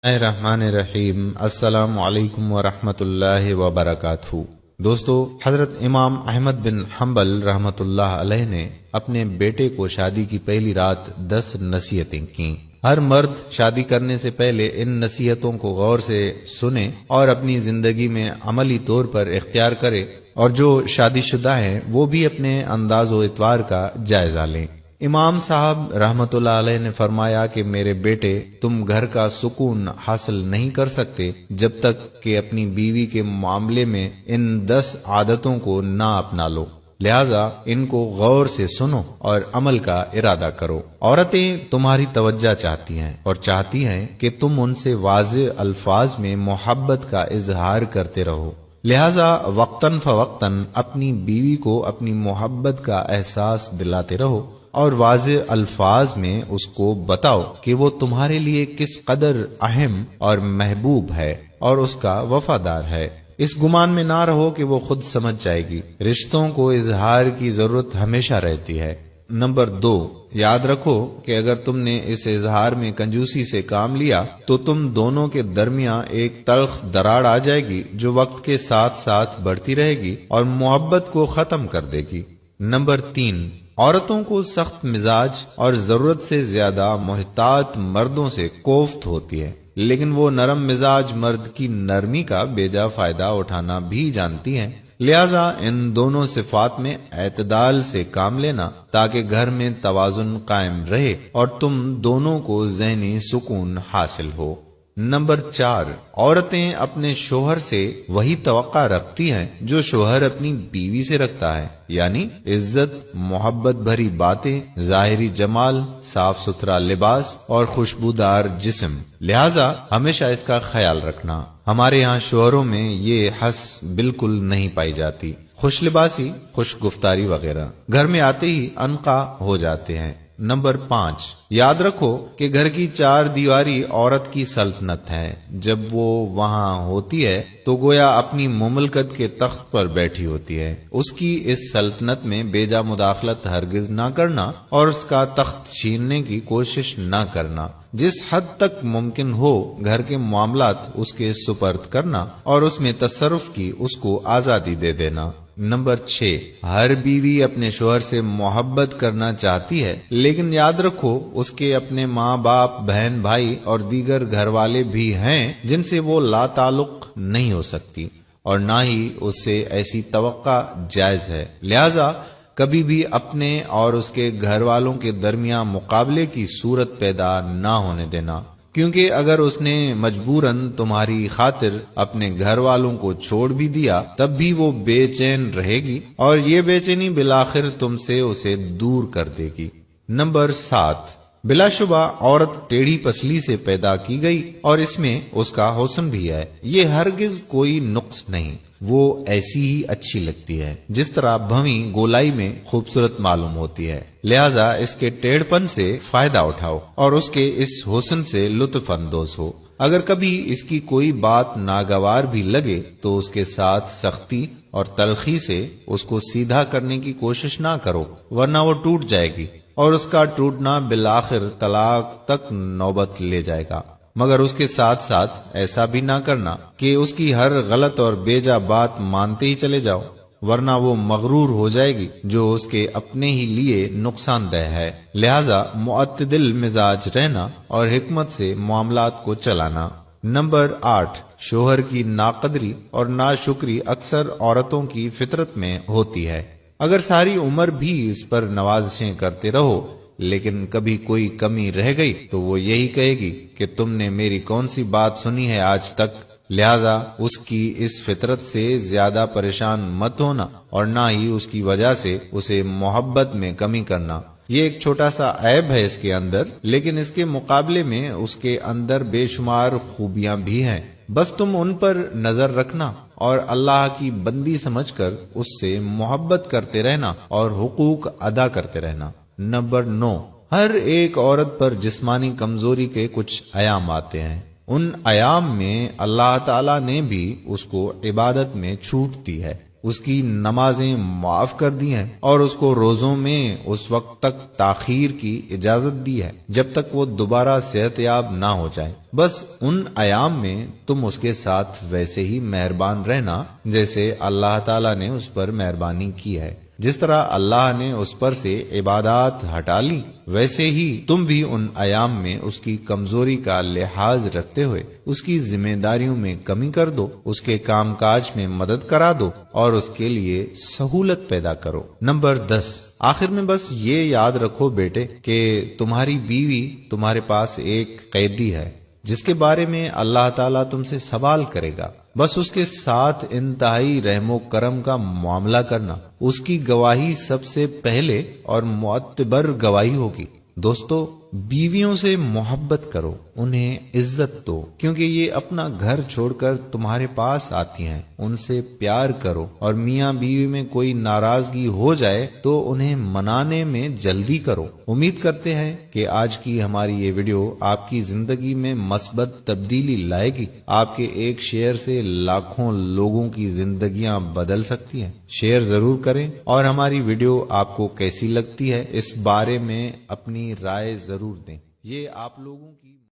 الرحمن الرحیم۔ السلام علیکم ورحمۃ اللہ وبرکاتہ۔ دوستو، حضرت امام احمد بن حنبل رحمۃ اللہ علیہ نے اپنے بیٹے کو شادی کی پہلی رات 10 نصیحتیں کیں۔ ہر مرد شادی کرنے سے پہلے ان نصیحتوں کو غور سے سنے اور اپنی زندگی میں عملی طور پر اختیار کرے، اور جو شادی شدہ ہیں وہ بھی اپنے انداز و اطوار کا جائزہ لیں۔ امام صاحب رحمت اللہ علیہ نے فرمایا کہ میرے بیٹے، تم گھر کا سکون حاصل نہیں کر سکتے جب تک کہ اپنی بیوی کے معاملے میں ان 10 عادتوں کو نہ اپنا لو، لہذا ان کو غور سے سنو اور عمل کا ارادہ کرو۔ عورتیں تمہاری توجہ چاہتی ہیں اور چاہتی ہیں کہ تم ان سے واضح الفاظ میں محبت کا اظہار کرتے رہو، لہذا وقتاً فوقتاً اپنی بیوی کو اپنی محبت کا احساس دلاتے رہو اور واضح الفاظ میں اس کو بتاؤ کہ وہ تمہارے لیے کس قدر اہم اور محبوب ہے اور اس کا وفادار ہے۔ اس گمان میں نہ رہو کہ وہ خود سمجھ جائے گی۔ رشتوں کو اظہار کی ضرورت ہمیشہ رہتی ہے۔ نمبر 2، یاد رکھو کہ اگر تم نے اس اظہار میں کنجوسی سے کام لیا تو تم دونوں کے درمیان ایک تلخ دراڑ آ جائے گی جو وقت کے ساتھ ساتھ بڑھتی رہے گی اور محبت کو ختم کر دے گی۔ نمبر 3، عورتوں کو سخت مزاج اور ضرورت سے زیادہ محتاط مردوں سے کوفت ہوتی ہے، لیکن وہ نرم مزاج مرد کی نرمی کا بیجا فائدہ اٹھانا بھی جانتی ہیں، لہذا ان دونوں صفات میں اعتدال سے کام لینا تاکہ گھر میں توازن قائم رہے اور تم دونوں کو ذہنی سکون حاصل ہو۔ نمبر 4، عورتیں اپنے شوہر سے وہی توقع رکھتی ہیں جو شوہر اپنی بیوی سے رکھتا ہے، یعنی عزت، محبت بھری باتیں، ظاہری جمال، صاف ستھرا لباس اور خوشبودار جسم، لہذا ہمیشہ اس کا خیال رکھنا۔ ہمارے یہاں شوہروں میں یہ حس بالکل نہیں پائی جاتی۔ خوش لباسی، خوش گفتاری وغیرہ گھر میں آتے ہی انقا ہو جاتے ہیں۔ نمبر 5، یاد رکھو کہ گھر کی 4 دیواری عورت کی سلطنت ہے۔ جب وہ وہاں ہوتی ہے تو گویا اپنی مملکت کے تخت پر بیٹھی ہوتی ہے۔ اس کی اس سلطنت میں بیجا مداخلت ہرگز نہ کرنا اور اس کا تخت چھیننے کی کوشش نہ کرنا۔ جس حد تک ممکن ہو گھر کے معاملات اس کے سپرد کرنا اور اس میں تصرف کی اس کو آزادی دے دینا۔ نمبر 6، ہر بیوی اپنے شوہر سے محبت کرنا چاہتی ہے، لیکن یاد رکھو اس کے اپنے ماں باپ، بہن بھائی اور دیگر گھر والے بھی ہیں جن سے وہ لا تعلق نہیں ہو سکتی، اور نہ ہی اس سے ایسی توقع جائز ہے، لہذا کبھی بھی اپنے اور اس کے گھر والوں کے درمیان مقابلے کی صورت پیدا نہ ہونے دینا، کیونکہ اگر اس نے مجبوراً تمہاری خاطر اپنے گھر والوں کو چھوڑ بھی دیا تب بھی وہ بے چین رہے گی اور یہ بے چینی بالآخر تم سے اسے دور کر دے گی۔ نمبر 7، بلا شبہ عورت ٹیڑھی پسلی سے پیدا کی گئی اور اس میں اس کا حسن بھی ہے، یہ ہرگز کوئی نقص نہیں، وہ ایسی ہی اچھی لگتی ہے جس طرح بھویں گولائی میں خوبصورت معلوم ہوتی ہے، لہذا اس کے ٹیڑھ پن سے فائدہ اٹھاؤ اور اس کے اس حسن سے لطف اندوز ہو۔ اگر کبھی اس کی کوئی بات ناگوار بھی لگے تو اس کے ساتھ سختی اور تلخی سے اس کو سیدھا کرنے کی کوشش نہ کرو، ورنہ وہ ٹوٹ جائے گی اور اس کا ٹوٹنا بالآخر طلاق تک نوبت لے جائے گا، مگر اس کے ساتھ ساتھ ایسا بھی نہ کرنا کہ اس کی ہر غلط اور بیجا بات مانتے ہی چلے جاؤ، ورنہ وہ مغرور ہو جائے گی جو اس کے اپنے ہی لیے نقصان دہ ہے، لہذا معتدل مزاج رہنا اور حکمت سے معاملات کو چلانا۔ نمبر 8، شوہر کی ناقدری اور ناشکری اکثر عورتوں کی فطرت میں ہوتی ہے۔ اگر ساری عمر بھی اس پر نوازشیں کرتے رہو لیکن کبھی کوئی کمی رہ گئی تو وہ یہی کہے گی کہ تم نے میری کون سی بات سنی ہے آج تک، لہذا اس کی اس فطرت سے زیادہ پریشان مت ہونا اور نہ ہی اس کی وجہ سے اسے محبت میں کمی کرنا۔ یہ ایک چھوٹا سا عیب ہے اس کے اندر، لیکن اس کے مقابلے میں اس کے اندر بے شمار خوبیاں بھی ہیں، بس تم ان پر نظر رکھنا اور اللہ کی بندی سمجھ کر اس سے محبت کرتے رہنا اور حقوق ادا کرتے رہنا۔ نمبر 9، ہر ایک عورت پر جسمانی کمزوری کے کچھ ایام آتے ہیں، ان ایام میں اللہ تعالیٰ نے بھی اس کو عبادت میں چھوٹ دی ہے، اس کی نمازیں معاف کر دی ہیں اور اس کو روزوں میں اس وقت تک تاخیر کی اجازت دی ہے جب تک وہ دوبارہ صحت یاب نہ ہو جائے۔ بس ان ایام میں تم اس کے ساتھ ویسے ہی مہربان رہنا جیسے اللہ تعالیٰ نے اس پر مہربانی کی ہے۔ جس طرح اللہ نے اس پر سے عبادات ہٹا لی، ویسے ہی تم بھی ان ایام میں اس کی کمزوری کا لحاظ رکھتے ہوئے اس کی ذمہ داریوں میں کمی کر دو، اس کے کام کاج میں مدد کرا دو اور اس کے لیے سہولت پیدا کرو۔ نمبر 10، آخر میں بس یہ یاد رکھو بیٹے کہ تمہاری بیوی تمہارے پاس ایک قیدی ہے جس کے بارے میں اللہ تعالیٰ تم سے سوال کرے گا۔ بس اس کے ساتھ انتہائی رحم و کرم کا معاملہ کرنا، اس کی گواہی سب سے پہلے اور معتبر گواہی ہوگی۔ دوستو، بیویوں سے محبت کرو، انہیں عزت دو، کیونکہ یہ اپنا گھر چھوڑ کر تمہارے پاس آتی ہیں۔ ان سے پیار کرو، اور میاں بیوی میں کوئی ناراضگی ہو جائے تو انہیں منانے میں جلدی کرو۔ امید کرتے ہیں کہ آج کی ہماری یہ ویڈیو آپ کی زندگی میں مثبت تبدیلی لائے گی۔ آپ کے ایک شیئر سے لاکھوں لوگوں کی زندگیاں بدل سکتی ہیں۔ شیئر ضرور کریں اور ہماری ویڈیو آپ کو کیسی لگتی ہے اس بارے میں اپنی رائے ضرور دیں۔ یہ آپ لوگوں کی